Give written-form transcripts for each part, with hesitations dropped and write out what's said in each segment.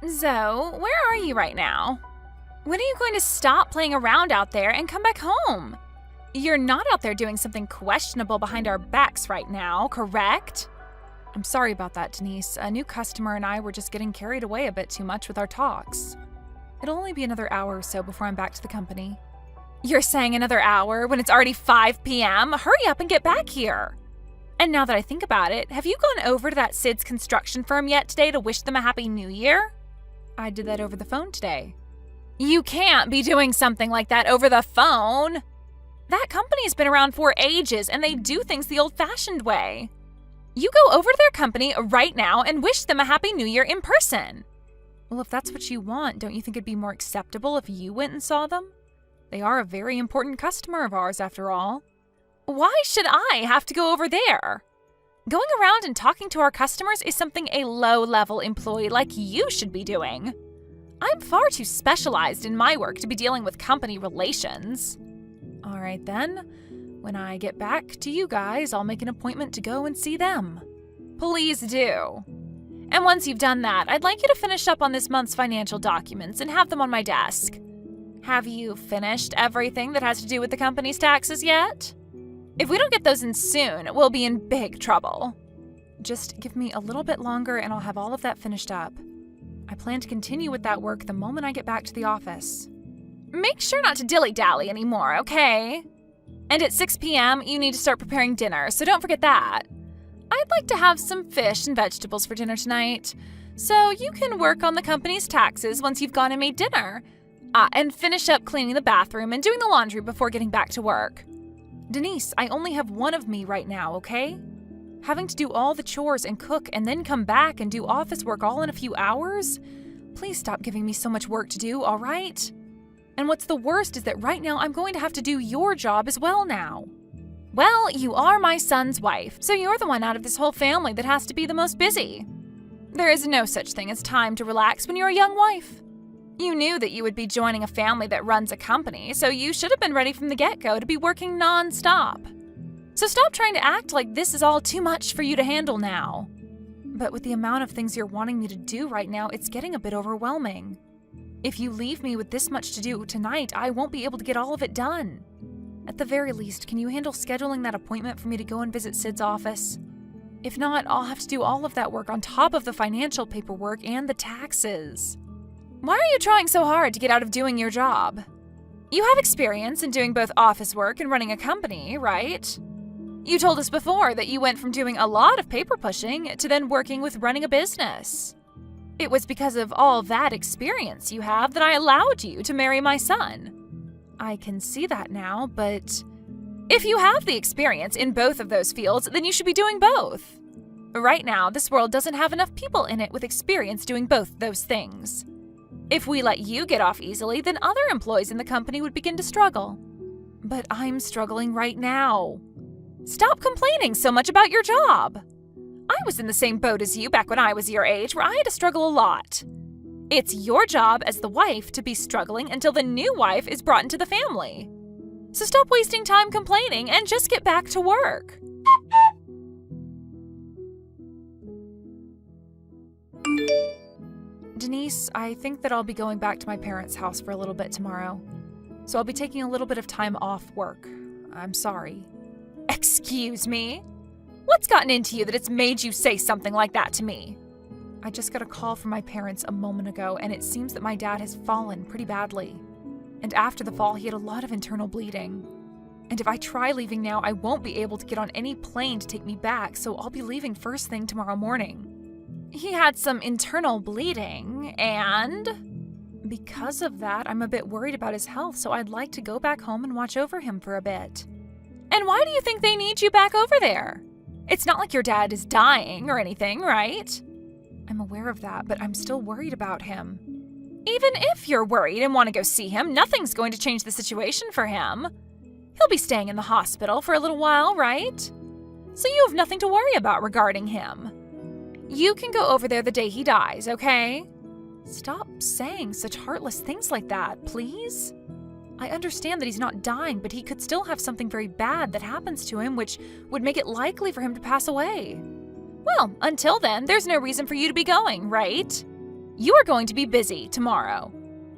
Zoe, where are you right now? When are you going to stop playing around out there and come back home? You're not out there doing something questionable behind our backs right now, correct? I'm sorry about that, Denise. A new customer and I were just getting carried away a bit too much with our talks. It'll only be another hour or so before I'm back to the company. You're saying another hour when it's already 5 p.m.? Hurry up and get back here. And now that I think about it, have you gone over to that Sid's construction firm yet today to wish them a happy new year? I did that over the phone today. You can't be doing something like that over the phone. That company's been around for ages and they do things the old-fashioned way. You go over to their company right now and wish them a happy new year in person. Well, if that's what you want, don't you think it'd be more acceptable if you went and saw them? They are a very important customer of ours, after all. Why should I have to go over there? Going around and talking to our customers is something a low-level employee like you should be doing. I'm far too specialized in my work to be dealing with company relations. All right, then. When I get back to you guys, I'll make an appointment to go and see them. Please do. And once you've done that, I'd like you to finish up on this month's financial documents and have them on my desk. Have you finished everything that has to do with the company's taxes yet? If we don't get those in soon, we'll be in big trouble. Just give me a little bit longer and I'll have all of that finished up. I plan to continue with that work the moment I get back to the office. Make sure not to dilly-dally anymore, okay? And at 6 p.m., you need to start preparing dinner, so don't forget that. I'd like to have some fish and vegetables for dinner tonight, so you can work on the company's taxes once you've gone and made dinner. And finish up cleaning the bathroom and doing the laundry before getting back to work. Denise, I only have one of me right now, okay? Having to do all the chores and cook and then come back and do office work all in a few hours? Please stop giving me so much work to do, all right? And what's the worst is that right now I'm going to have to do your job as well now. Well, you are my son's wife, so you're the one out of this whole family that has to be the most busy. There is no such thing as time to relax when you're a young wife. You knew that you would be joining a family that runs a company, so you should have been ready from the get-go to be working non-stop. So stop trying to act like this is all too much for you to handle now. But with the amount of things you're wanting me to do right now, it's getting a bit overwhelming. If you leave me with this much to do tonight, I won't be able to get all of it done. At the very least, can you handle scheduling that appointment for me to go and visit Sid's office? If not, I'll have to do all of that work on top of the financial paperwork and the taxes. Why are you trying so hard to get out of doing your job? You have experience in doing both office work and running a company, right? You told us before that you went from doing a lot of paper pushing to then working with running a business. It was because of all that experience you have that I allowed you to marry my son. I can see that now, but if you have the experience in both of those fields, then you should be doing both. Right now, this world doesn't have enough people in it with experience doing both those things. If we let you get off easily, then other employees in the company would begin to struggle. But I'm struggling right now. Stop complaining so much about your job. I was in the same boat as you back when I was your age, where I had to struggle a lot. It's your job as the wife to be struggling until the new wife is brought into the family. So stop wasting time complaining and just get back to work. Denise, I think that I'll be going back to my parents' house for a little bit tomorrow. So I'll be taking a little bit of time off work. I'm sorry. Excuse me? What's gotten into you that it's made you say something like that to me? I just got a call from my parents a moment ago, and it seems that my dad has fallen pretty badly. And after the fall, he had a lot of internal bleeding. And if I try leaving now, I won't be able to get on any plane to take me back, so I'll be leaving first thing tomorrow morning. He had some internal bleeding, and because of that, I'm a bit worried about his health, so I'd like to go back home and watch over him for a bit. And why do you think they need you back over there? It's not like your dad is dying or anything, right? I'm aware of that, but I'm still worried about him. Even if you're worried and want to go see him, nothing's going to change the situation for him. He'll be staying in the hospital for a little while, right? So you have nothing to worry about regarding him. You can go over there the day he dies, okay? Stop saying such heartless things like that, please. I understand that he's not dying, but he could still have something very bad that happens to him, which would make it likely for him to pass away. Well, until then, there's no reason for you to be going, right? You are going to be busy tomorrow.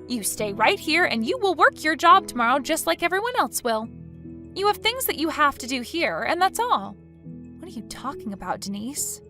You stay right here and you will work your job tomorrow just like everyone else will. You have things that you have to do here, and that's all. What are you talking about, Denise?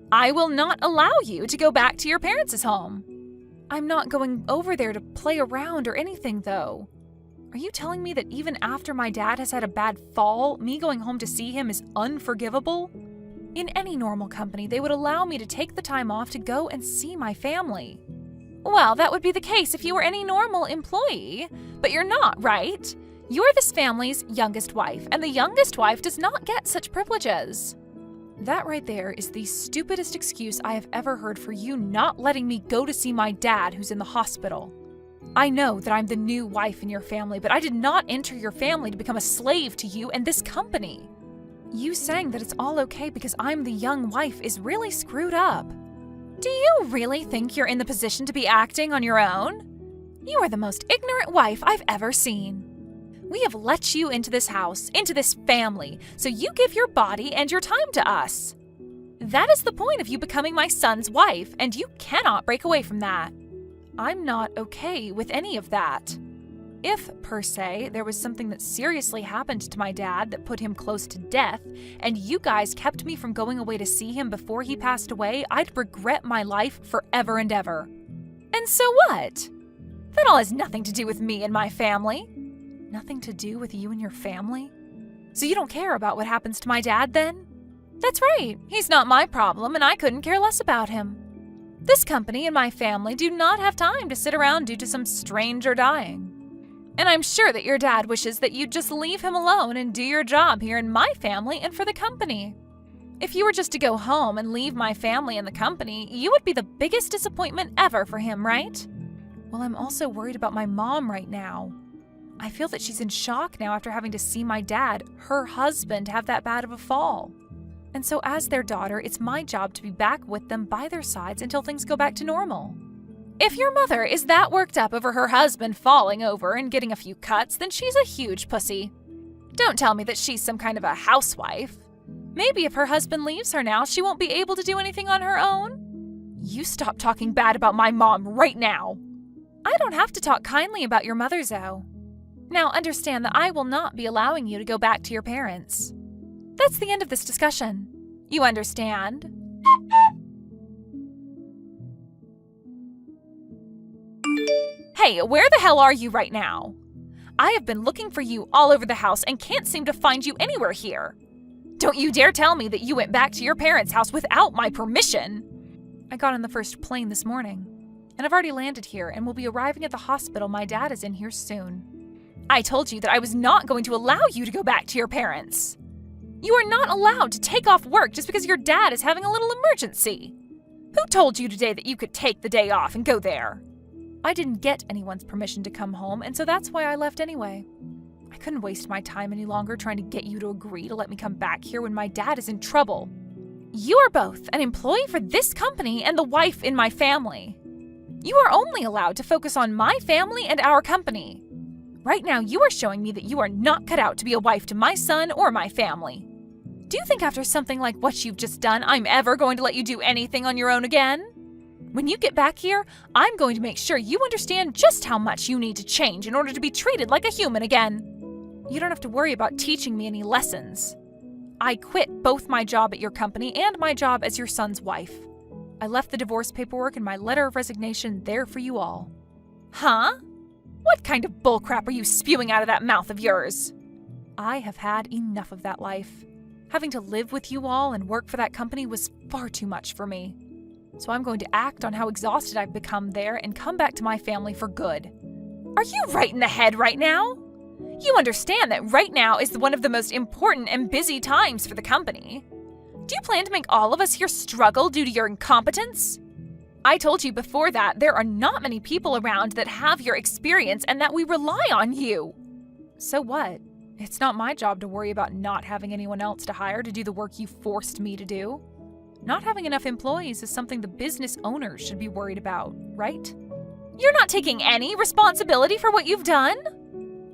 I will not allow you to go back to your parents' home. I'm not going over there to play around or anything, though. Are you telling me that even after my dad has had a bad fall, me going home to see him is unforgivable? In any normal company, they would allow me to take the time off to go and see my family. Well, that would be the case if you were any normal employee, but you're not, right? You're this family's youngest wife, and the youngest wife does not get such privileges. That right there is the stupidest excuse I have ever heard for you not letting me go to see my dad who's in the hospital. I know that I'm the new wife in your family, but I did not enter your family to become a slave to you and this company. You saying that it's all okay because I'm the young wife is really screwed up. Do you really think you're in the position to be acting on your own? You are the most ignorant wife I've ever seen. We have let you into this house, into this family, so you give your body and your time to us. That is the point of you becoming my son's wife, and you cannot break away from that. I'm not okay with any of that. If, per se, there was something that seriously happened to my dad that put him close to death, and you guys kept me from going away to see him before he passed away, I'd regret my life forever and ever. And so what? That all has nothing to do with me and my family. Nothing to do with you and your family? So you don't care about what happens to my dad, then? That's right. He's not my problem, and I couldn't care less about him. This company and my family do not have time to sit around due to some stranger dying. And I'm sure that your dad wishes that you'd just leave him alone and do your job here in my family and for the company. If you were just to go home and leave my family and the company, you would be the biggest disappointment ever for him, right? Well, I'm also worried about my mom right now. I feel that she's in shock now after having to see my dad, her husband, have that bad of a fall. And so as their daughter, it's my job to be back with them by their sides until things go back to normal. If your mother is that worked up over her husband falling over and getting a few cuts, then she's a huge pussy. Don't tell me that she's some kind of a housewife. Maybe if her husband leaves her now, she won't be able to do anything on her own. You stop talking bad about my mom right now. I don't have to talk kindly about your mother, Zoe. Now understand that I will not be allowing you to go back to your parents. That's the end of this discussion. You understand? Hey, where the hell are you right now? I have been looking for you all over the house and can't seem to find you anywhere here. Don't you dare tell me that you went back to your parents' house without my permission. I got on the first plane this morning, and I've already landed here and will be arriving at the hospital my dad is in here soon. I told you that I was not going to allow you to go back to your parents. You are not allowed to take off work just because your dad is having a little emergency. Who told you today that you could take the day off and go there? I didn't get anyone's permission to come home, and so that's why I left anyway. I couldn't waste my time any longer trying to get you to agree to let me come back here when my dad is in trouble. You are both an employee for this company and the wife in my family. You are only allowed to focus on my family and our company. Right now, you are showing me that you are not cut out to be a wife to my son or my family. Do you think after something like what you've just done, I'm ever going to let you do anything on your own again? When you get back here, I'm going to make sure you understand just how much you need to change in order to be treated like a human again. You don't have to worry about teaching me any lessons. I quit both my job at your company and my job as your son's wife. I left the divorce paperwork and my letter of resignation there for you all. Huh? What kind of bullcrap are you spewing out of that mouth of yours? I have had enough of that life. Having to live with you all and work for that company was far too much for me. So I'm going to act on how exhausted I've become there and come back to my family for good. Are you right in the head right now? You understand that right now is one of the most important and busy times for the company. Do you plan to make all of us here struggle due to your incompetence? I told you before that there are not many people around that have your experience and that we rely on you. So what? It's not my job to worry about not having anyone else to hire to do the work you forced me to do. Not having enough employees is something the business owners should be worried about, right? You're not taking any responsibility for what you've done?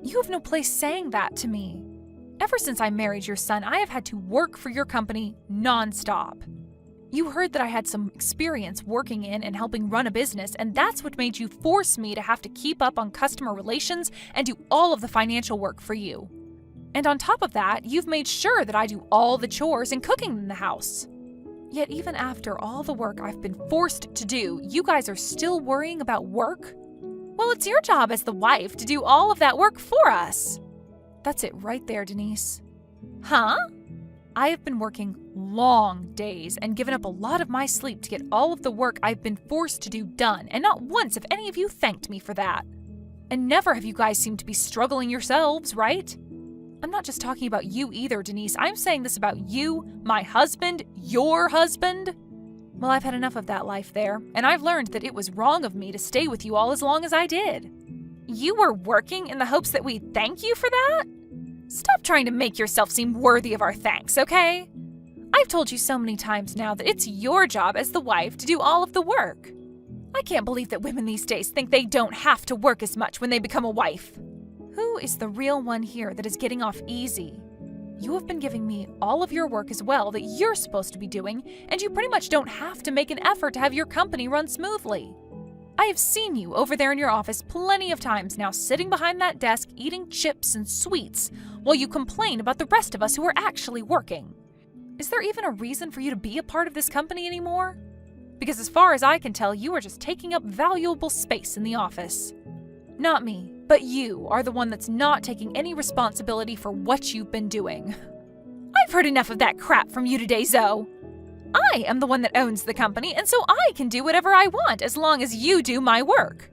You have no place saying that to me. Ever since I married your son, I have had to work for your company nonstop. You heard that I had some experience working in and helping run a business, and that's what made you force me to have to keep up on customer relations and do all of the financial work for you. And on top of that, you've made sure that I do all the chores and cooking in the house. Yet even after all the work I've been forced to do, you guys are still worrying about work? Well, it's your job as the wife to do all of that work for us. That's it right there, Denise. Huh? I have been working long days and given up a lot of my sleep to get all of the work I've been forced to do done, and not once have any of you thanked me for that. And never have you guys seemed to be struggling yourselves, right? I'm not just talking about you either, Denise. I'm saying this about you, my husband, your husband. Well, I've had enough of that life there, and I've learned that it was wrong of me to stay with you all as long as I did. You were working in the hopes that we'd thank you for that? Stop trying to make yourself seem worthy of our thanks, okay? I've told you so many times now that it's your job as the wife to do all of the work. I can't believe that women these days think they don't have to work as much when they become a wife. Who is the real one here that is getting off easy? You have been giving me all of your work as well that you're supposed to be doing, and you pretty much don't have to make an effort to have your company run smoothly. I have seen you over there in your office plenty of times now, sitting behind that desk eating chips and sweets while you complain about the rest of us who are actually working. Is there even a reason for you to be a part of this company anymore? Because as far as I can tell, you are just taking up valuable space in the office. Not me, but you are the one that's not taking any responsibility for what you've been doing. I've heard enough of that crap from you today, Zoe. I am the one that owns the company, and so I can do whatever I want as long as you do my work.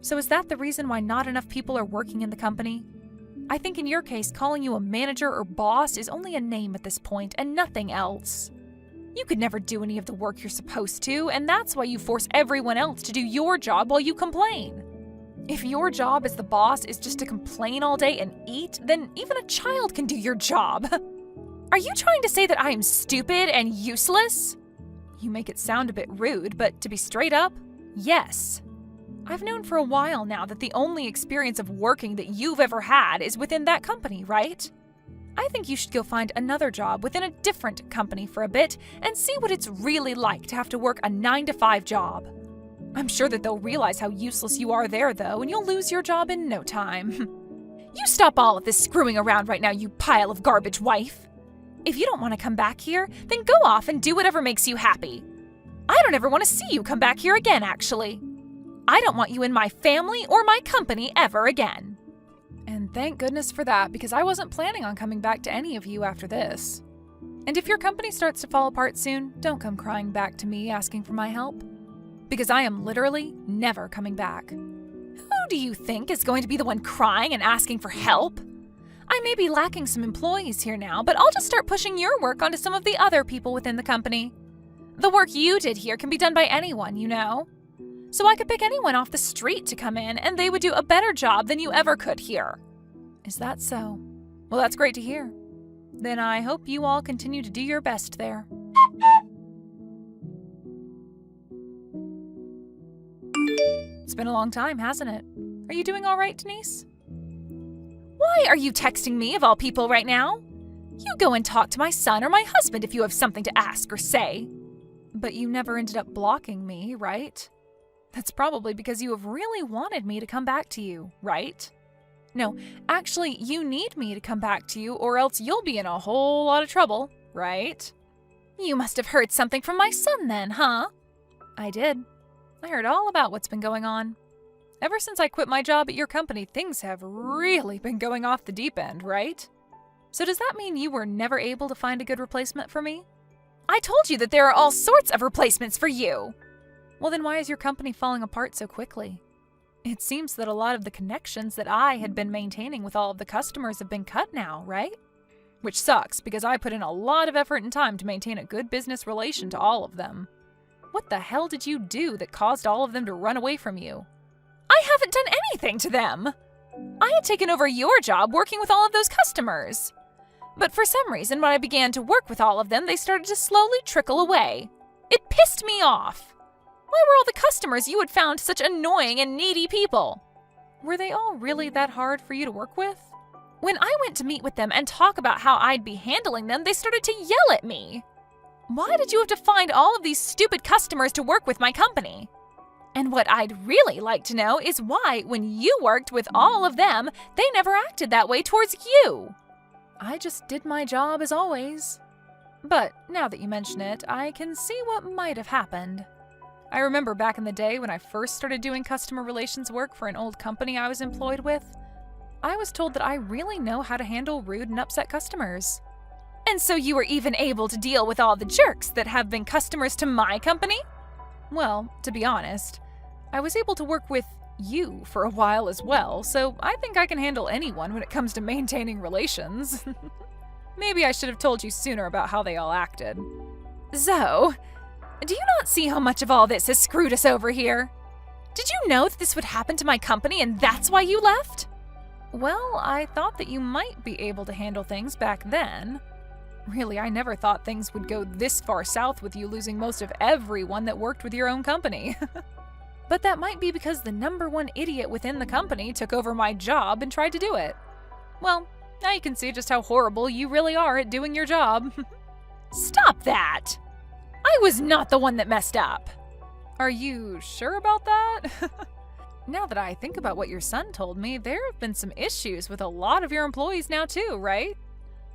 So is that the reason why not enough people are working in the company? I think in your case, calling you a manager or boss is only a name at this point and nothing else. You could never do any of the work you're supposed to, and that's why you force everyone else to do your job while you complain. If your job as the boss is just to complain all day and eat, then even a child can do your job. Are you trying to say that I am stupid and useless? You make it sound a bit rude, but to be straight up, yes. I've known for a while now that the only experience of working that you've ever had is within that company, right? I think you should go find another job within a different company for a bit and see what it's really like to have to work a 9-to-5 job. I'm sure that they'll realize how useless you are there, though, and you'll lose your job in no time. You stop all of this screwing around right now, you pile of garbage wife. If you don't want to come back here, then go off and do whatever makes you happy. I don't ever want to see you come back here again, actually. I don't want you in my family or my company ever again. And thank goodness for that, because I wasn't planning on coming back to any of you after this. And if your company starts to fall apart soon, don't come crying back to me asking for my help. Because I am literally never coming back. Who do you think is going to be the one crying and asking for help? I may be lacking some employees here now, but I'll just start pushing your work onto some of the other people within the company. The work you did here can be done by anyone, you know. So I could pick anyone off the street to come in, and they would do a better job than you ever could here. Is that so? Well, that's great to hear. Then I hope you all continue to do your best there. It's been a long time, hasn't it? Are you doing all right, Denise? Why are you texting me, of all people, right now? You go and talk to my son or my husband if you have something to ask or say. But you never ended up blocking me, right? That's probably because you have really wanted me to come back to you, right? No, actually, you need me to come back to you, or else you'll be in a whole lot of trouble, right? You must have heard something from my son then, huh? I did. I heard all about what's been going on. Ever since I quit my job at your company, things have really been going off the deep end, right? So does that mean you were never able to find a good replacement for me? I told you that there are all sorts of replacements for you. Well, then why is your company falling apart so quickly? It seems that a lot of the connections that I had been maintaining with all of the customers have been cut now, right? Which sucks, because I put in a lot of effort and time to maintain a good business relation to all of them. What the hell did you do that caused all of them to run away from you? I haven't done anything to them. I had taken over your job working with all of those customers. But for some reason, when I began to work with all of them, they started to slowly trickle away. It pissed me off. Why were all the customers you had found such annoying and needy people? Were they all really that hard for you to work with? When I went to meet with them and talk about how I'd be handling them, they started to yell at me. Why did you have to find all of these stupid customers to work with my company? And what I'd really like to know is why, when you worked with all of them, they never acted that way towards you. I just did my job as always. But now that you mention it, I can see what might have happened. I remember back in the day when I first started doing customer relations work for an old company I was employed with, I was told that I really know how to handle rude and upset customers. And so you were even able to deal with all the jerks that have been customers to my company? Well, to be honest, I was able to work with you for a while as well, so I think I can handle anyone when it comes to maintaining relations. Maybe I should have told you sooner about how they all acted. Zoe, do you not see how much of all this has screwed us over here? Did you know that this would happen to my company and that's why you left? Well, I thought that you might be able to handle things back then. Really, I never thought things would go this far south with you losing most of everyone that worked with your own company. But that might be because the number one idiot within the company took over my job and tried to do it. Well, now you can see just how horrible you really are at doing your job. Stop that! I was not the one that messed up. Are you sure about that? Now that I think about what your son told me, there have been some issues with a lot of your employees now too, right?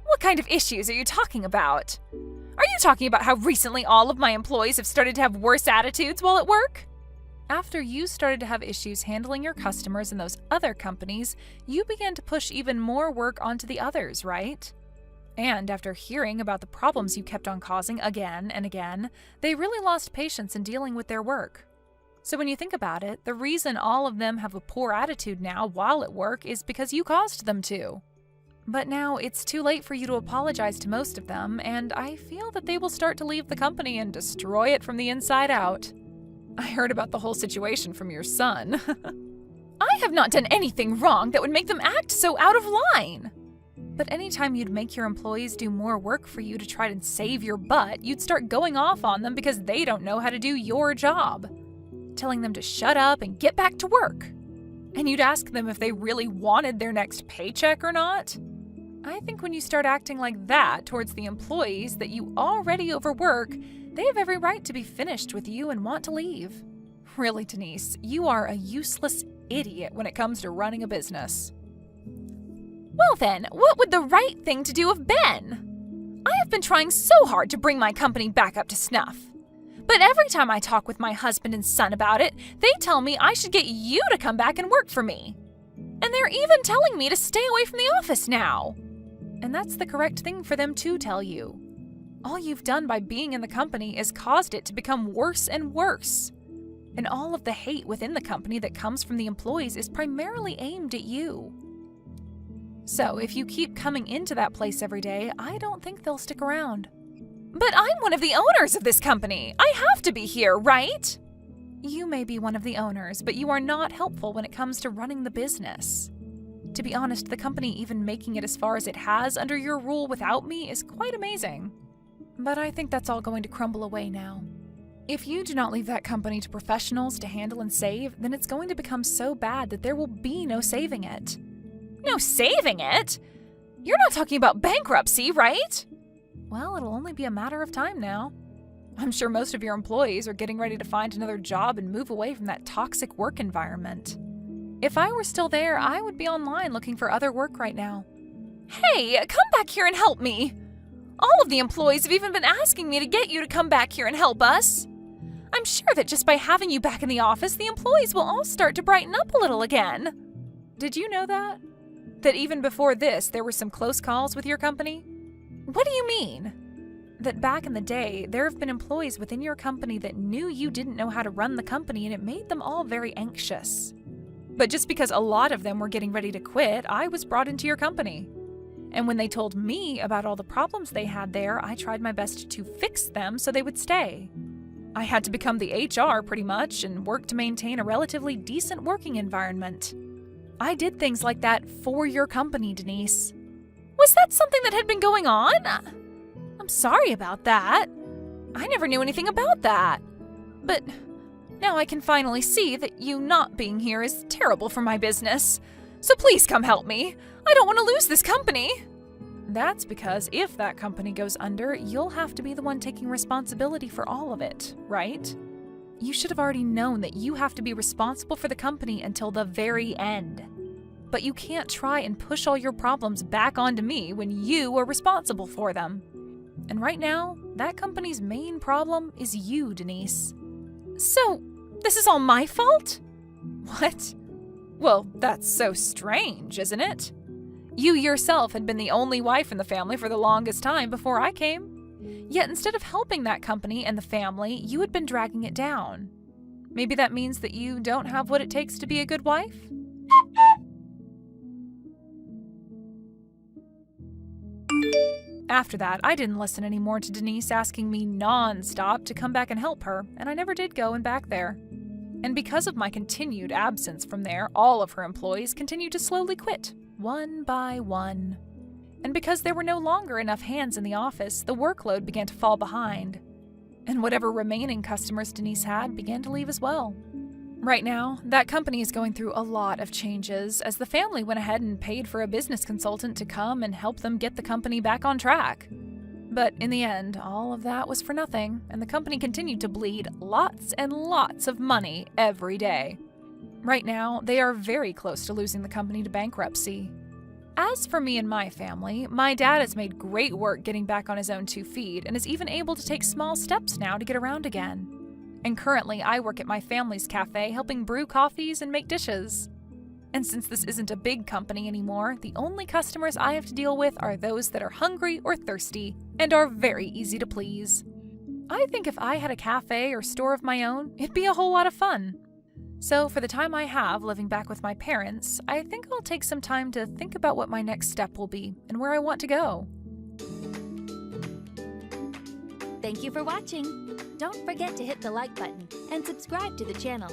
What kind of issues are you talking about? Are you talking about how recently all of my employees have started to have worse attitudes while at work? After you started to have issues handling your customers in those other companies, you began to push even more work onto the others, right? And after hearing about the problems you kept on causing again and again, they really lost patience in dealing with their work. So when you think about it, the reason all of them have a poor attitude now while at work is because you caused them to. But now it's too late for you to apologize to most of them, and I feel that they will start to leave the company and destroy it from the inside out. I heard about the whole situation from your son. I have not done anything wrong that would make them act so out of line. But anytime you'd make your employees do more work for you to try to save your butt, you'd start going off on them because they don't know how to do your job, telling them to shut up and get back to work. And you'd ask them if they really wanted their next paycheck or not. I think when you start acting like that towards the employees that you already overwork, they have every right to be finished with you and want to leave. Really, Denise, you are a useless idiot when it comes to running a business. Well then, what would the right thing to do have been? I have been trying so hard to bring my company back up to snuff. But every time I talk with my husband and son about it, they tell me I should get you to come back and work for me. And they're even telling me to stay away from the office now. And that's the correct thing for them to tell you. All you've done by being in the company is caused it to become worse and worse. And all of the hate within the company that comes from the employees is primarily aimed at you. So if you keep coming into that place every day, I don't think they'll stick around. But I'm one of the owners of this company. I have to be here, right? You may be one of the owners, but you are not helpful when it comes to running the business. To be honest, the company even making it as far as it has under your rule without me is quite amazing. But I think that's all going to crumble away now. If you do not leave that company to professionals to handle and save, then it's going to become so bad that there will be no saving it. No saving it? You're not talking about bankruptcy, right? Well, it'll only be a matter of time now. I'm sure most of your employees are getting ready to find another job and move away from that toxic work environment. If I were still there, I would be online looking for other work right now. Hey, come back here and help me! All of the employees have even been asking me to get you to come back here and help us. I'm sure that just by having you back in the office, the employees will all start to brighten up a little again. Did you know that? That even before this, there were some close calls with your company? What do you mean? That back in the day, there have been employees within your company that knew you didn't know how to run the company, and it made them all very anxious. But just because a lot of them were getting ready to quit, I was brought into your company. And when they told me about all the problems they had there, I tried my best to fix them so they would stay. I had to become the HR pretty much and work to maintain a relatively decent working environment. I did things like that for your company, Denise. Was that something that had been going on? I'm sorry about that. I never knew anything about that. But now I can finally see that you not being here is terrible for my business. So please come help me. I don't want to lose this company. That's because if that company goes under, you'll have to be the one taking responsibility for all of it, right? You should have already known that you have to be responsible for the company until the very end. But you can't try and push all your problems back onto me when you are responsible for them. And right now, that company's main problem is you, Denise. So, this is all my fault? What? Well, that's so strange, isn't it? You yourself had been the only wife in the family for the longest time before I came. Yet instead of helping that company and the family, you had been dragging it down. Maybe that means that you don't have what it takes to be a good wife? After that, I didn't listen anymore to Denise asking me non-stop to come back and help her, and I never did go and back there. And because of my continued absence from there, all of her employees continued to slowly quit, one by one. And because there were no longer enough hands in the office, the workload began to fall behind. And whatever remaining customers Denise had began to leave as well. Right now, that company is going through a lot of changes as the family went ahead and paid for a business consultant to come and help them get the company back on track. But in the end, all of that was for nothing, and the company continued to bleed lots and lots of money every day. Right now, they are very close to losing the company to bankruptcy. As for me and my family, my dad has made great work getting back on his own 2 feet and is even able to take small steps now to get around again. And currently, I work at my family's cafe helping brew coffees and make dishes. And since this isn't a big company anymore, the only customers I have to deal with are those that are hungry or thirsty and are very easy to please. I think if I had a cafe or store of my own, it'd be a whole lot of fun. So for the time I have living back with my parents, I think I'll take some time to think about what my next step will be and where I want to go. Thank you for watching. Don't forget to hit the like button and subscribe to the channel.